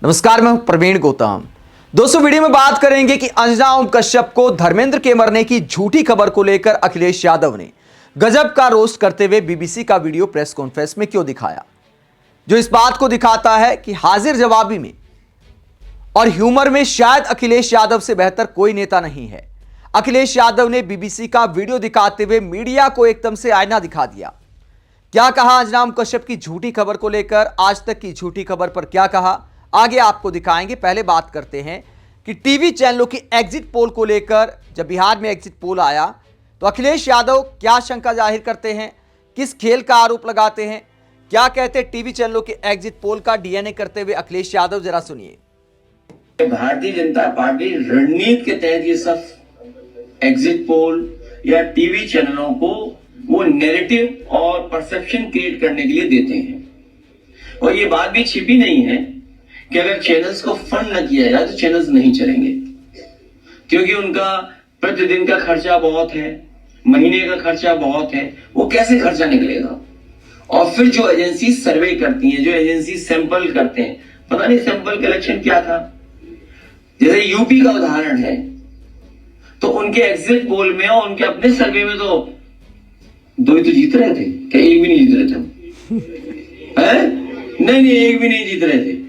नमस्कार, मैं प्रवीण गौतम। दोस्तों, वीडियो में बात करेंगे कि अंजना ओम कश्यप को धर्मेंद्र के मरने की झूठी खबर को लेकर अखिलेश यादव ने गजब का रोस्ट करते हुए बीबीसी का वीडियो प्रेस कॉन्फ्रेंस में क्यों दिखाया, जो इस बात को दिखाता है कि हाजिर जवाबी में और ह्यूमर में शायद अखिलेश यादव से बेहतर कोई नेता नहीं है। अखिलेश यादव ने बीबीसी का वीडियो दिखाते हुए मीडिया को एकदम से आईना दिखा दिया। क्या कहा अंजना ओम कश्यप की झूठी खबर को लेकर, आज तक की झूठी खबर पर क्या कहा, आगे आपको दिखाएंगे। पहले बात करते हैं कि टीवी चैनलों की एग्जिट पोल को लेकर। जब बिहार में एग्जिट पोल आया तो अखिलेश यादव क्या शंका जाहिर करते हैं, किस खेल का आरोप लगाते हैं, क्या कहते हैं टीवी चैनलों के एग्जिट पोल का डीएनए करते हुए अखिलेश यादव, जरा सुनिए। भारतीय जनता पार्टी रणनीति के तहत ये सब एग्जिट पोल या टीवी चैनलों को वो नैरेटिव और परसेप्शन क्रिएट करने के लिए देते हैं। और ये बात भी छिपी नहीं है कि अगर चैनल्स को फंड न किया जाए तो चैनल्स नहीं चलेंगे, क्योंकि उनका प्रतिदिन का खर्चा बहुत है, महीने का खर्चा बहुत है, वो कैसे खर्चा निकलेगा। और फिर जो एजेंसी सर्वे करती हैं, जो एजेंसी सैंपल करते हैं, पता नहीं सैंपल कलेक्शन क्या था। जैसे यूपी का उदाहरण है, तो उनके एग्जिट पोल में और उनके अपने सर्वे में तो दो ही तो जीत रहे थे, क्या एक भी नहीं जीत रहे थे? नहीं, एक भी नहीं जीत रहे थे।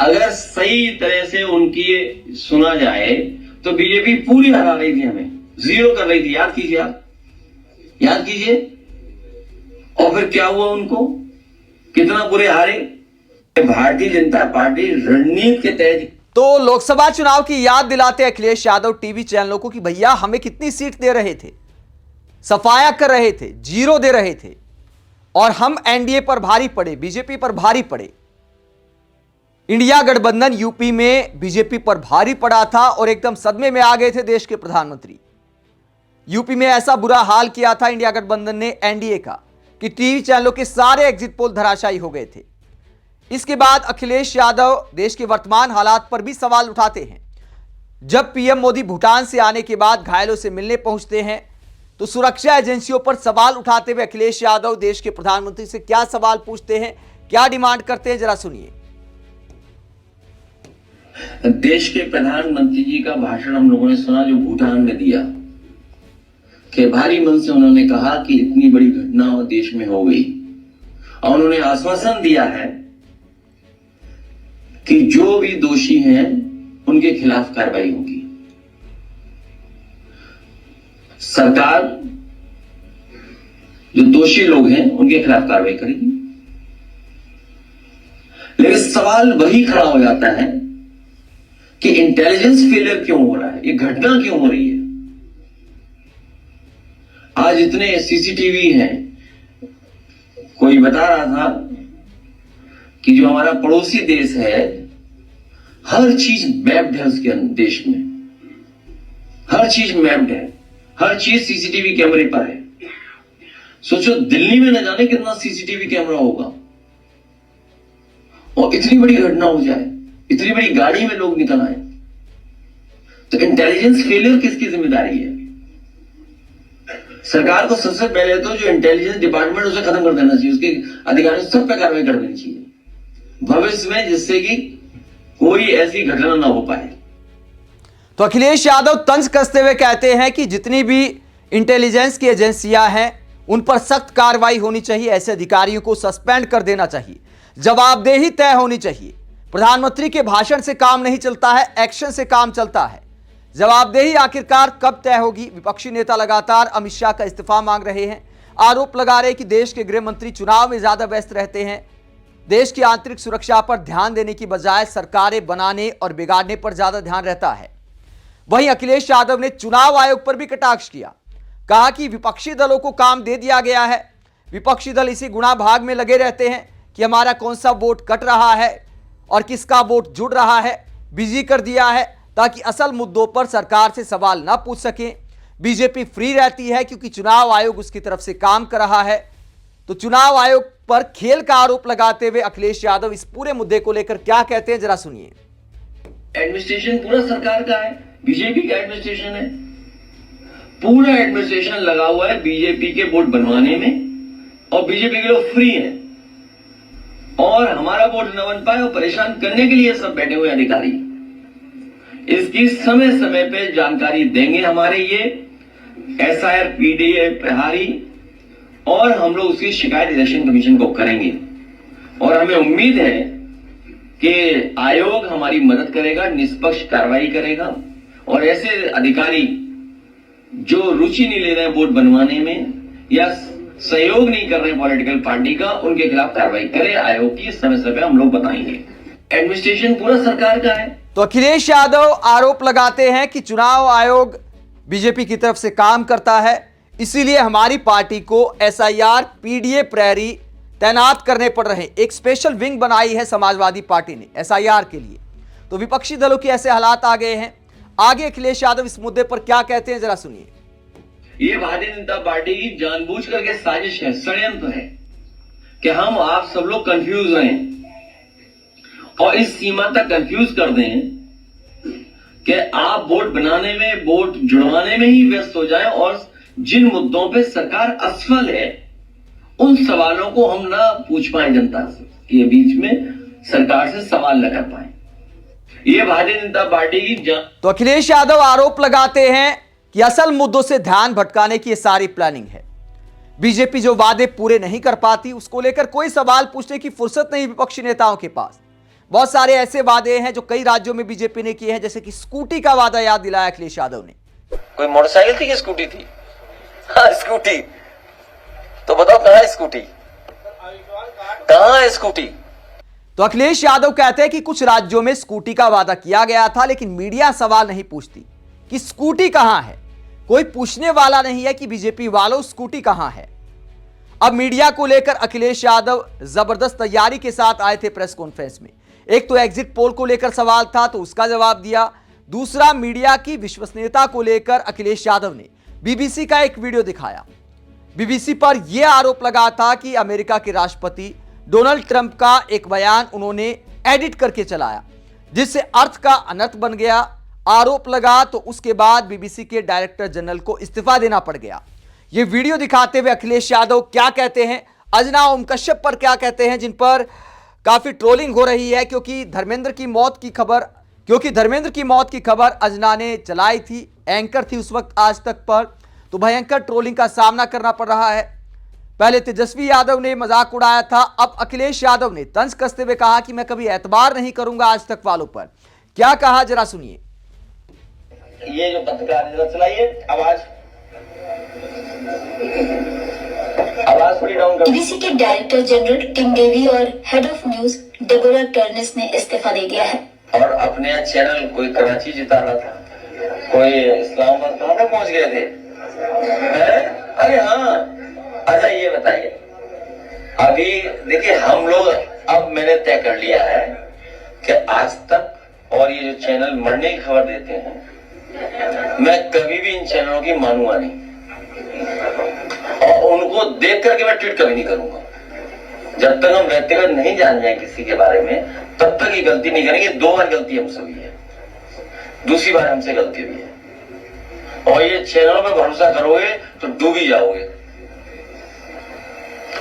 अगर सही तरह से उनकी सुना जाए तो बीजेपी पूरी हरा रही थी, हमें जीरो कर रही थी। याद कीजिए, आप याद कीजिए। और फिर क्या हुआ, उनको कितना बुरे हारे। भारतीय जनता पार्टी रणनीति के तहत तो लोकसभा चुनाव की याद दिलाते अखिलेश यादव टीवी चैनलों को कि भैया हमें कितनी सीट दे रहे थे, सफाया कर रहे थे, जीरो दे रहे थे, और हम एनडीए पर भारी पड़े, बीजेपी पर भारी पड़े। इंडिया गठबंधन यूपी में बीजेपी पर भारी पड़ा था और एकदम सदमे में आ गए थे देश के प्रधानमंत्री। यूपी में ऐसा बुरा हाल किया था इंडिया गठबंधन ने एनडीए का कि टीवी चैनलों के सारे एग्जिट पोल धराशायी हो गए थे। इसके बाद अखिलेश यादव देश के वर्तमान हालात पर भी सवाल उठाते हैं। जब पीएम मोदी भूटान से आने के बाद घायलों से मिलने पहुंचते हैं तो सुरक्षा एजेंसियों पर सवाल उठाते हुए अखिलेश यादव देश के प्रधानमंत्री से क्या सवाल पूछते हैं, क्या डिमांड करते हैं, जरा सुनिए। देश के प्रधानमंत्री जी का भाषण हम लोगों ने सुना, जो भूटान में दिया, कि भारी मन से उन्होंने कहा कि इतनी बड़ी घटना देश में हो गई, और उन्होंने आश्वासन दिया है कि जो भी दोषी हैं उनके खिलाफ कार्रवाई होगी। सरकार जो दोषी लोग हैं उनके खिलाफ कार्रवाई करेगी। लेकिन सवाल वही खड़ा हो जाता है कि इंटेलिजेंस फेलियर क्यों हो रहा है, ये घटना क्यों हो रही है। आज इतने सीसीटीवी हैं, कोई बता रहा था कि जो हमारा पड़ोसी देश है, हर चीज मैप्ड है उसके देश में, हर चीज मैप्ड है, हर चीज सीसीटीवी कैमरे पर है। सोचो दिल्ली में न जाने कितना सीसीटीवी कैमरा होगा, और इतनी बड़ी घटना हो जाए, इतनी बड़ी गाड़ी में लोग निकल आए, तो इंटेलिजेंस फेलियर किसकी जिम्मेदारी है? सरकार को सबसे पहले तो जो इंटेलिजेंस डिपार्टमेंट उसे खत्म कर देना चाहिए, उसके अधिकारियों सब पे कार्रवाई कर देनी चाहिए भविष्य में, जिससे कि कोई ऐसी घटना ना हो पाए। तो अखिलेश यादव तंज कसते हुए कहते हैं कि जितनी भी इंटेलिजेंस की एजेंसियां हैं उन पर सख्त कार्रवाई होनी चाहिए, ऐसे अधिकारियों को सस्पेंड कर देना चाहिए, जवाबदेही तय होनी चाहिए। प्रधानमंत्री के भाषण से काम नहीं चलता है, एक्शन से काम चलता है। जवाबदेही आखिरकार कब तय होगी? विपक्षी नेता लगातार अमित शाह का इस्तीफा मांग रहे हैं, आरोप लगा रहे हैं कि देश के गृह मंत्री चुनाव में ज्यादा व्यस्त रहते हैं, देश की आंतरिक सुरक्षा पर ध्यान देने की बजाय सरकारें बनाने और बिगाड़ने पर ज्यादा ध्यान रहता है। वहीं अखिलेश यादव ने चुनाव आयोग पर भी कटाक्ष किया, कहा कि विपक्षी दलों को काम दे दिया गया है, विपक्षी दल इसी गुणा भाग में लगे रहते हैं कि हमारा कौन सा वोट कट रहा है और किसका वोट जुड़ रहा है, बिजी कर दिया है ताकि असल मुद्दों पर सरकार से सवाल ना पूछ सकें। बीजेपी फ्री रहती है क्योंकि चुनाव आयोग उसकी तरफ से काम कर रहा है। तो चुनाव आयोग पर खेल का आरोप लगाते हुए अखिलेश यादव इस पूरे मुद्दे को लेकर क्या कहते हैं, जरा सुनिए। एडमिनिस्ट्रेशन पूरा सरकार का है, बीजेपी का एडमिनिस्ट्रेशन है, पूरा एडमिनिस्ट्रेशन लगा हुआ है बीजेपी के वोट बनवाने में, और बीजेपी के लोग फ्री हैं। और हमारा बोर्ड न बन पाए और परेशान करने के लिए सब बैठे हुए अधिकारी इसकी समय समय पे जानकारी देंगे हमारे ये SIR PDA प्रहारी, और हम लोग उसकी शिकायत इलेक्शन कमीशन को करेंगे। और हमें उम्मीद है कि आयोग हमारी मदद करेगा, निष्पक्ष कार्रवाई करेगा, और ऐसे अधिकारी जो रुचि नहीं ले रहे हैं वोट बनवाने में या सहयोग नहीं कर रहे हैं पॉलिटिकल पार्टी का, उनके खिलाफ कार्रवाई करे आयोग की। समय समय हम लोग बताएंगे। एडमिनिस्ट्रेशन पूरा सरकार का है। तो अखिलेश यादव आरोप लगाते हैं कि चुनाव आयोग बीजेपी की तरफ से काम करता है, इसीलिए हमारी पार्टी को SIR PDA प्रहरी तैनात करने पड़ रहे हैं। एक स्पेशल विंग बनाई है समाजवादी पार्टी ने SIR के लिए। तो विपक्षी दलों के ऐसे हालात आ गए हैं। आगे अखिलेश यादव इस मुद्दे पर क्या कहते हैं, जरा सुनिए। ये भारतीय जनता पार्टी की जानबूझ करके साजिश है, षड्यंत्र है कि हम आप सब लोग कंफ्यूज रहें और इस सीमा तक कंफ्यूज कर दें कि आप वोट बनाने में, वोट जुड़वाने में ही व्यस्त हो जाएं, और जिन मुद्दों पे सरकार असफल है उन सवालों को हम ना पूछ पाए जनता से, के बीच में सरकार से सवाल न कर पाए। ये भारतीय जनता पार्टी की तो अखिलेश यादव आरोप लगाते हैं कि असल मुद्दों से ध्यान भटकाने की ये सारी प्लानिंग है। बीजेपी जो वादे पूरे नहीं कर पाती उसको लेकर कोई सवाल पूछने की फुर्सत नहीं विपक्षी नेताओं के पास। बहुत सारे ऐसे वादे हैं जो कई राज्यों में बीजेपी ने किए हैं, जैसे कि स्कूटी का वादा याद दिलाया अखिलेश यादव ने। कोई मोटरसाइकिल थी कि स्कूटी थी? हाँ स्कूटी। तो बताओ कहां है स्कूटी? कहां है स्कूटी? तो अखिलेश यादव कहते हैं कि कुछ राज्यों में स्कूटी का वादा किया गया था, लेकिन मीडिया सवाल नहीं पूछती कि स्कूटी कहां है। कोई पूछने वाला नहीं है कि बीजेपी वालों स्कूटी कहां है। अब मीडिया को लेकर अखिलेश यादव जबरदस्त तैयारी के साथ आए थे प्रेस कॉन्फ्रेंस में। एक तो एग्जिट पोल को लेकर सवाल था तो उसका जवाब दिया, दूसरा मीडिया की विश्वसनीयता को लेकर अखिलेश यादव ने BBC का एक वीडियो दिखाया। BBC पर यह आरोप लगा था कि अमेरिका के राष्ट्रपति डोनाल्ड ट्रंप का एक बयान उन्होंने एडिट करके चलाया, जिससे अर्थ का अनर्थ बन गया। आरोप लगा तो उसके बाद BBC के डायरेक्टर जनरल को इस्तीफा देना पड़ गया। यह वीडियो दिखाते हुए अखिलेश यादव क्या कहते हैं, अजना ओम कश्यप पर क्या कहते हैं, जिन पर काफी ट्रोलिंग हो रही है, क्योंकि धर्मेंद्र की मौत की खबर अजना ने चलाई थी, एंकर थी उस वक्त आज तक पर, तो भयंकर ट्रोलिंग का सामना करना पड़ रहा है। पहले तेजस्वी यादव ने मजाक उड़ाया था, अब अखिलेश यादव ने तंज कसते हुए कहा कि मैं कभी एतबार नहीं करूंगा आज तक वालों पर। क्या कहा जरा सुनिए। ये जो पत्रकार चलाइए, आवाज थोड़ी डाउन कर। BBC के डायरेक्टर जनरल किम डेवी और हेड ऑफ न्यूज डेबोरा टर्नेस ने इस्तीफा दे दिया है। और अपने चैनल कोई कराची जिता रहा था, कोई इस्लामाबाद, कहां तक पहुंच गए थे? अरे हाँ, अच्छा ये बताइए, अभी देखिए हम लोग, अब मैंने तय कर लिया है कि आज तक और ये जो चैनल मरने की खबर देते हैं, मैं कभी भी इन चैनलों की मानूंगा नहीं, और उनको देख करके मैं ट्वीट कभी नहीं करूंगा। जब तक हम व्यक्तिगत नहीं जान जाए किसी के बारे में, तब तक ये गलती नहीं करेंगे। 2 बार गलती हमसे हुई है, दूसरी बार हमसे गलती हुई है, और ये चैनलों पे भरोसा करोगे तो डूब ही जाओगे।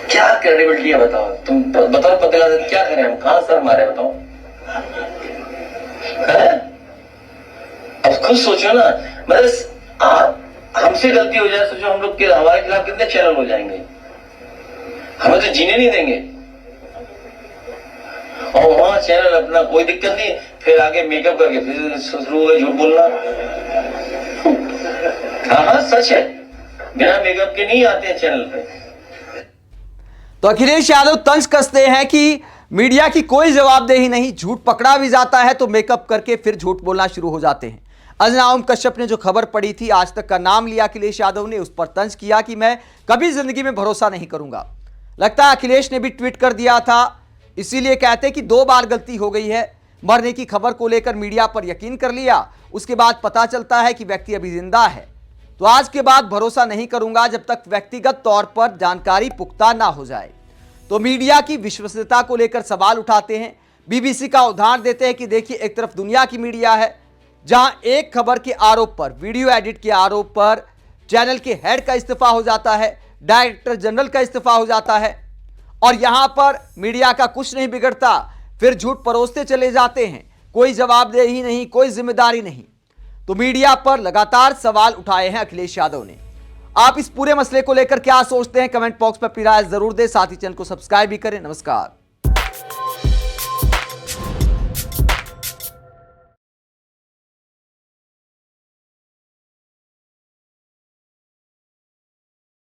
क्या क्रेडिबिलिटी है बताओ, तुम बताओ पत्रकार क्या करें हम, कहां सर मारे बताओ। अब खुद सोचो ना, मतलब हमसे गलती हो जाए, सोचो हम लोग के हमारे खिलाफ कितने चैनल हो जाएंगे, हमें तो जीने नहीं देंगे। और वहां चैनल अपना कोई दिक्कत नहीं, फिर आगे मेकअप करके फिर शुरू हो झूठ बोलना। हाँ सच है, बिना मेकअप के नहीं आते हैं चैनल पे। तो अखिलेश यादव तंज कसते हैं कि मीडिया की कोई जवाबदेही नहीं, झूठ पकड़ा भी जाता है तो मेकअप करके फिर झूठ बोलना शुरू हो जाते हैं। अजना ओम कश्यप ने जो खबर पड़ी थी, आज तक का नाम लिया अखिलेश यादव ने, उस पर तंज किया कि मैं कभी जिंदगी में भरोसा नहीं करूंगा। लगता है अखिलेश ने भी ट्वीट कर दिया था, इसीलिए कहते कि 2 बार गलती हो गई है। मरने की खबर को लेकर मीडिया पर यकीन कर लिया, उसके बाद पता चलता है कि व्यक्ति अभी जिंदा है, तो आज के बाद भरोसा नहीं करूंगा जब तक व्यक्तिगत तौर पर जानकारी पुख्ता ना हो जाए। तो मीडिया की विश्वसनीयता को लेकर सवाल उठाते हैं। BBC का उदाहरण देते हैं कि देखिए, एक तरफ दुनिया की मीडिया है जहां एक खबर के आरोप पर, वीडियो एडिट के आरोप पर चैनल के हेड का इस्तीफा हो जाता है, डायरेक्टर जनरल का इस्तीफा हो जाता है, और यहां पर मीडिया का कुछ नहीं बिगड़ता, फिर झूठ परोसते चले जाते हैं, कोई जवाबदेही नहीं, कोई जिम्मेदारी नहीं। तो मीडिया पर लगातार सवाल उठाए हैं अखिलेश यादव ने। आप इस पूरे मसले को लेकर क्या सोचते हैं? कमेंट बॉक्स पर अपनी राय जरूर दें, साथ ही चैनल को सब्सक्राइब भी करें। नमस्कार।